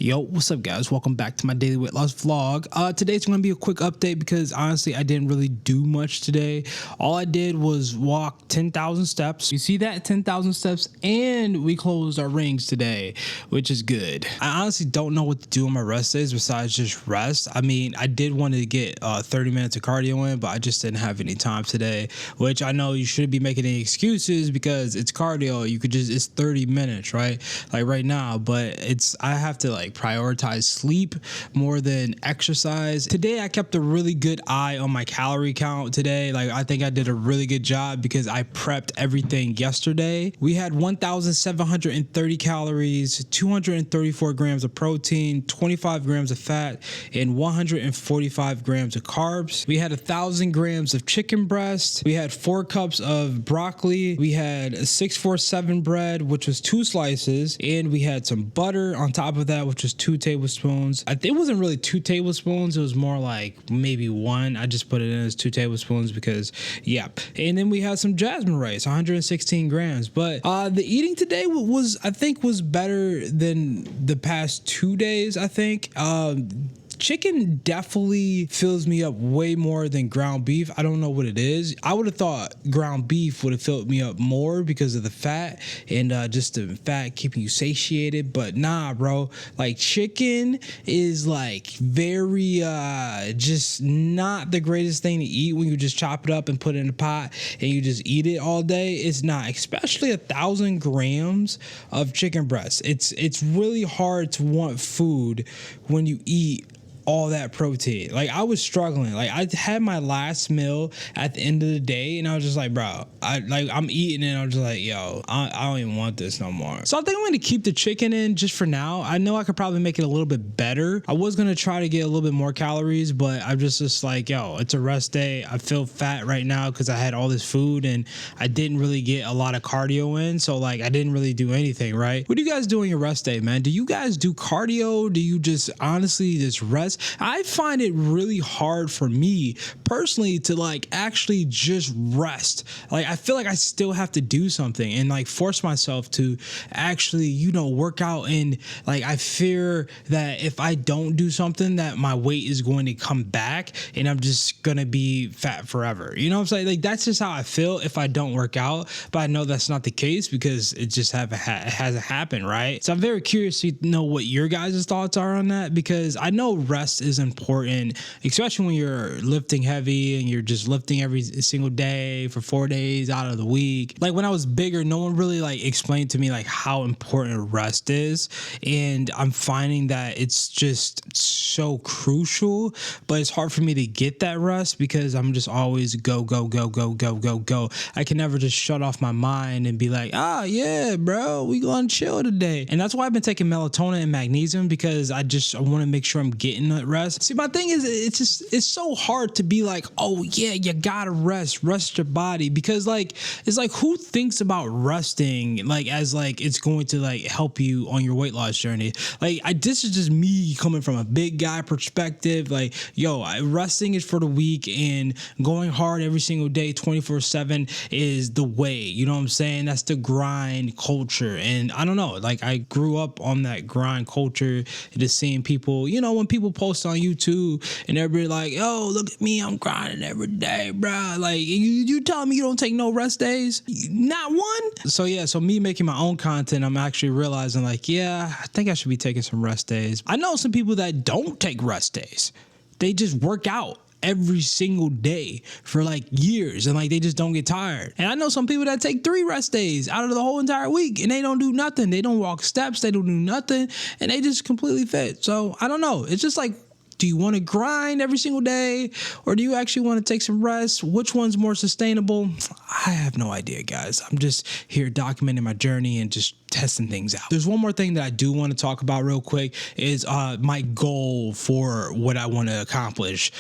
Yo, what's up guys? Welcome back to my daily weight loss vlog. Today's going to be a quick update because honestly I didn't really do much today. All I did was walk 10,000 steps. You see that? 10,000 steps, and we closed our rings today, which is good. I honestly don't know what to do on my rest days besides just rest. I mean, I did want to get 30 minutes of cardio in, but I just didn't have any time today, which I know you shouldn't be making any excuses because it's cardio. You could just, it's 30 minutes, right? Like right now, but I have to like prioritize sleep more than exercise. Today I kept a really good eye on my calorie count today. Like I think I did a really good job because I prepped everything yesterday. We had 1,730 calories, 234 grams of protein, 25 grams of fat, and 145 grams of carbs. We had 1,000 grams of chicken breast. We had 4 cups of broccoli. We had a 647 bread, which was 2 slices, and we had some butter on top of that, which was 2 tablespoons. It wasn't really 2 tablespoons. It was more like maybe 1. I just put it in as 2 tablespoons because, yeah. And then we had some jasmine rice, 116 grams. But the eating today I think was better than the past 2 days, I think. Chicken definitely fills me up way more than ground beef. I don't know what it is. I would have thought ground beef would have filled me up more because of the fat and just the fat keeping you satiated. But nah, bro. Like chicken is like very just not the greatest thing to eat when you just chop it up and put it in a pot and you just eat it all day. It's not, especially 1,000 grams of chicken breast. It's really hard to want food when you eat all that protein. Like I was struggling. Like I had my last meal at the end of the day and I was just like, bro, I'm eating and I'm just like, yo, I don't even want this no more. So I think I'm going to keep the chicken in just for now. I know I could probably make it a little bit better. I was going to try to get a little bit more calories, but I'm just like, yo, it's a rest day. I feel fat right now because I had all this food and I didn't really get a lot of cardio in. So like I didn't really do anything, right? What do you guys do on your rest day, man? Do you guys do cardio? Do you just honestly just rest? I find it really hard for me personally to like actually just rest. Like I feel like I still have to do something and like force myself to actually, you know, work out. And like I fear that if I don't do something that my weight is going to come back and I'm just gonna be fat forever. You know what I'm saying? Like that's just how I feel if I don't work out. But I know that's not the case because it just hasn't happened, right? So I'm very curious to know what your guys' thoughts are on that because I know rest is important, especially when you're lifting heavy and you're just lifting every single day for 4 days out of the week. Like when I was bigger, no one really like explained to me like how important rest is, and I'm finding that it's just so crucial, but it's hard for me to get that rest because I'm just always go. I can never just shut off my mind and be like, yeah, bro, we gonna chill today. And that's why I've been taking melatonin and magnesium because I want to make sure I'm getting that rest. See, my thing is it's so hard to be like, oh yeah, you gotta rest your body, because like it's like who thinks about resting like as like it's going to like help you on your weight loss journey. Like this is just me coming from a big guy perspective. Like yo, resting is for the weak and going hard every single day 24/7 is the way, you know what I'm saying? That's the grind culture. And I don't know, like I grew up on that grind culture, just seeing people, you know, when people post on YouTube and everybody like, yo, look at me, I'm grinding every day, bro. Like you telling me you don't take no rest days? Not one? So yeah, so me making my own content, I'm actually realizing like, yeah, I think I should be taking some rest days. I know some people that don't take rest days. They just work out every single day for like years and like they just don't get tired. And I know some people that take 3 rest days out of the whole entire week and they don't do nothing. They don't walk steps, they don't do nothing, and they just completely fit. So I don't know. It's just like, do you want to grind every single day or do you actually want to take some rest? Which one's more sustainable? I have no idea, guys. I'm just here documenting my journey and just testing things out. There's one more thing that I do want to talk about real quick is my goal for what I want to accomplish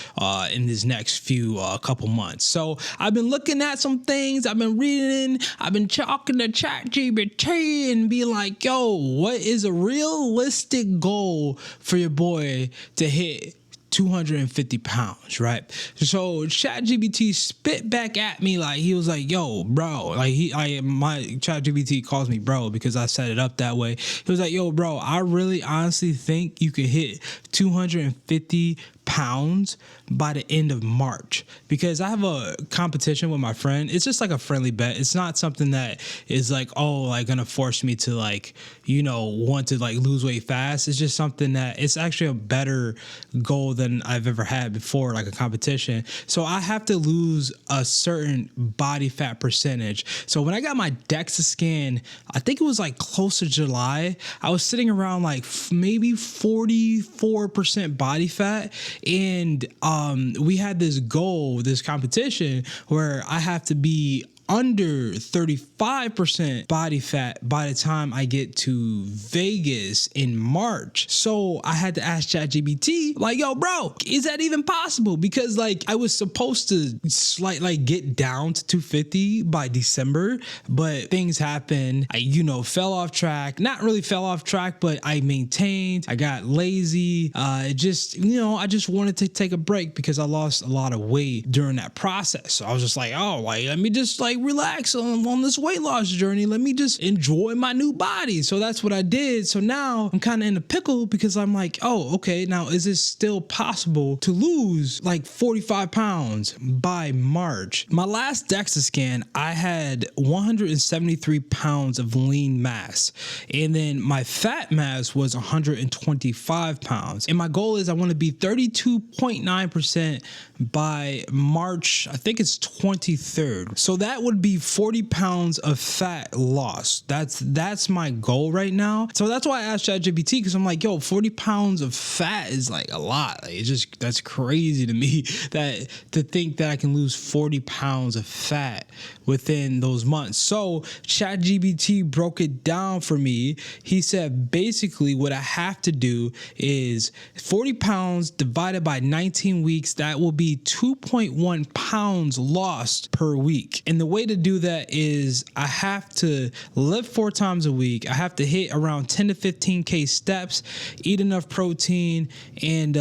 in this next few couple months. So I've been looking at some things, I've been reading, I've been talking to ChatGPT and being like, yo, what is a realistic goal for your boy to hit 250 pounds, right? So ChatGPT spit back at me like, he was like, yo, bro, like my ChatGPT calls me bro because I set it up that way. He was like, yo, bro, I really honestly think you could hit 250 pounds by the end of March, because I have a competition with my friend. It's just like a friendly bet. It's not something that is like, oh, like gonna force me to like, you know, want to like lose weight fast. It's just something that it's actually a better goal than I've ever had before, like a competition. So I have to lose a certain body fat percentage. So when I got my DEXA scan, I think it was like close to July, I was sitting around like maybe 44% body fat. And we had this goal, this competition where I have to be under 35% body fat by the time I get to Vegas in March. So I had to ask ChatGPT, like, yo, bro, is that even possible? Because like I was supposed to like get down to 250 by December, but things happened. I, you know, fell off track. Not really fell off track, but I maintained. I got lazy. It just, you know, I just wanted to take a break because I lost a lot of weight during that process. So I was just like, oh, like, let me just like relax on this weight loss journey. Let me just enjoy my new body. So that's what I did. So now I'm kind of in a pickle because I'm like, oh, okay, now is it still possible to lose like 45 pounds by March? My last DEXA scan, I had 173 pounds of lean mass. And then my fat mass was 125 pounds. And my goal is I want to be 32.9% by March, I think it's 23rd. So that would be 40 pounds of fat loss. That's my goal right now. So that's why I asked ChatGPT, because I'm like, yo, 40 pounds of fat is like a lot. Like, it's just, that's crazy to me that to think that I can lose 40 pounds of fat within those months. So ChatGPT broke it down for me. He said basically what I have to do is 40 pounds divided by 19 weeks. That will be 2.1 pounds lost per week. And the way to do that is I have to lift 4 times a week. I have to hit around 10 to 15K steps, eat enough protein, and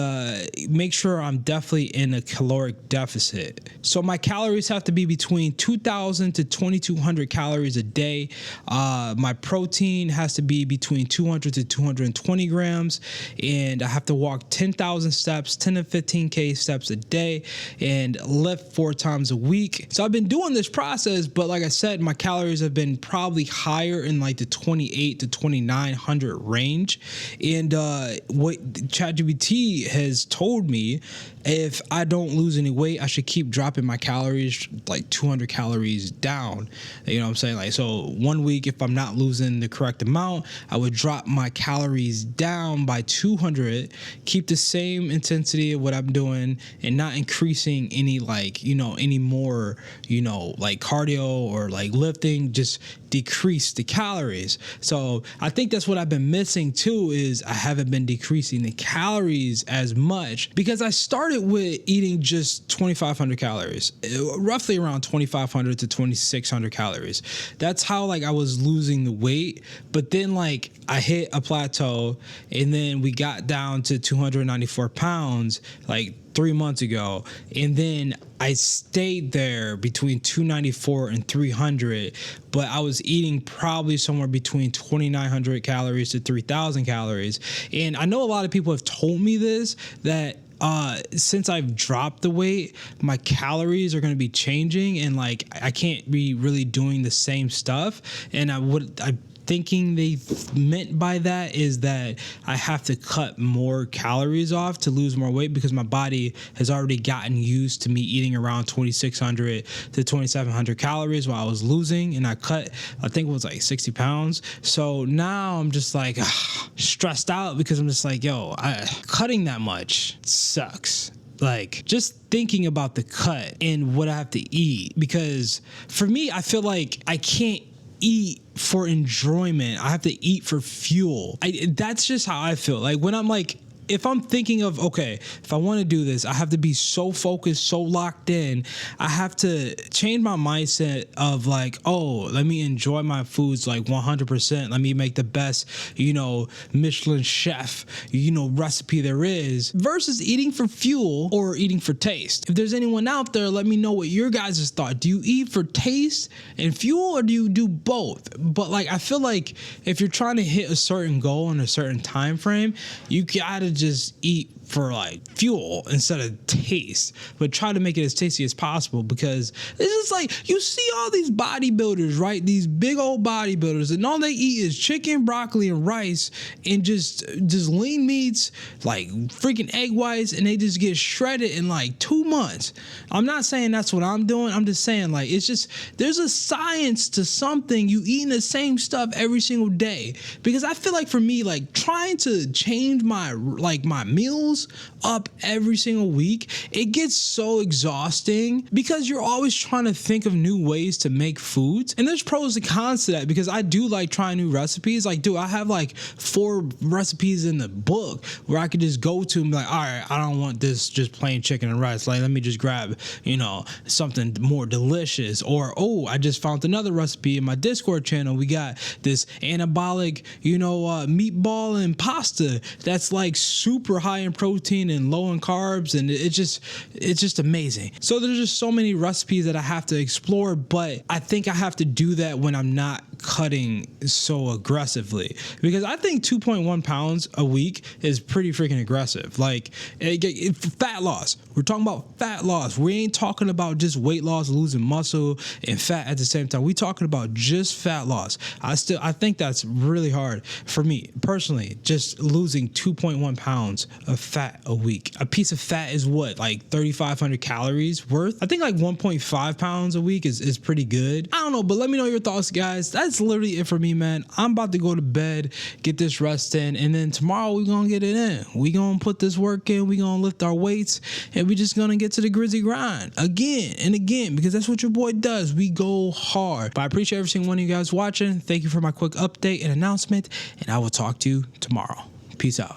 make sure I'm definitely in a caloric deficit. So my calories have to be between 2,000 to 2,200 calories a day. My protein has to be between 200 to 220 grams, and I have to walk 10,000 steps, 10 to 15K steps a day, and lift 4 times a week. So I've been doing this process, but like I said, my calories have been probably higher in like the 28 to 2,900 range. And what ChatGPT has told me, if I don't lose any weight, I should keep dropping my calories like 200 calories down. You know what I'm saying? Like, so 1 week, if I'm not losing the correct amount, I would drop my calories down by 200, keep the same intensity of what I'm doing and not increasing any like, you know, any more, you know, like cardio or like lifting, just decrease the calories. So I think that's what I've been missing too, is I haven't been decreasing the calories as much, because I started with eating just 2,500 calories, roughly around 2,500 to 2,600 calories. That's how like I was losing the weight. But then like I hit a plateau, and then we got down to 294 pounds like 3 months ago, and then I stayed there between 294 and 300, but I was eating probably somewhere between 2,900 calories to 3,000 calories. And I know a lot of people have told me this, that since I've dropped the weight, my calories are going to be changing, and like I can't be really doing the same stuff. And I thinking they meant by that is that I have to cut more calories off to lose more weight, because my body has already gotten used to me eating around 2,600 to 2,700 calories while I was losing, and I cut, I think it was like 60 pounds. So now I'm just like stressed out, because I'm just like, yo, cutting that much sucks. Like, just thinking about the cut and what I have to eat, because for me, I feel like I can't eat for enjoyment. I have to eat for fuel. That's just how I feel. Like when I'm like if I'm thinking of, okay, if I want to do this, I have to be so focused, so locked in. I have to change my mindset of like, oh, let me enjoy my foods like 100%. Let me make the best, Michelin chef, recipe there is, versus eating for fuel or eating for taste. If there's anyone out there, let me know what your guys' thought. Do you eat for taste and fuel, or do you do both? But like, I feel like if you're trying to hit a certain goal in a certain time frame, you gotta just eat for like fuel instead of taste, but try to make it as tasty as possible, because it's just like, you see all these bodybuilders, right? These big old bodybuilders, and all they eat is chicken, broccoli, and rice, and just lean meats, like freaking egg whites, and they just get shredded in like 2 months. I'm not saying that's what I'm doing. I'm just saying, like, it's just, there's a science to something. You eating the same stuff every single day, because I feel like for me, like, trying to change my meals up every single week, it gets so exhausting, because you're always trying to think of new ways to make foods. And there's pros and cons to that, because I do like trying new recipes. Like, dude, I have like 4 recipes in the book where I could just go to and be like, all right, I don't want this just plain chicken and rice. Like, let me just grab, something more delicious. Or, oh, I just found another recipe in my Discord channel. We got this anabolic, meatball and pasta that's like super high in protein and low in carbs, and it's just amazing. So there's just so many recipes that I have to explore, but I think I have to do that when I'm not cutting so aggressively, because I think 2.1 pounds a week is pretty freaking aggressive. Like, fat loss, we're talking about fat loss. We ain't talking about just weight loss, losing muscle and fat at the same time. We talking about just fat loss. I think that's really hard for me personally, just losing 2.1 pounds of fat a week. A piece of fat is what, like 3,500 calories worth? I think like 1.5 pounds a week is pretty good. I don't know, but let me know your thoughts, guys. That's literally it for me, man. I'm about to go to bed, get this rest in, and then tomorrow we're gonna get it in. We gonna put this work in, we gonna lift our weights, and we just gonna get to the grizzly grind again and again, because that's what your boy does. We go hard. But I appreciate every single one of you guys watching. Thank you for my quick update and announcement, and I will talk to you tomorrow. Peace out.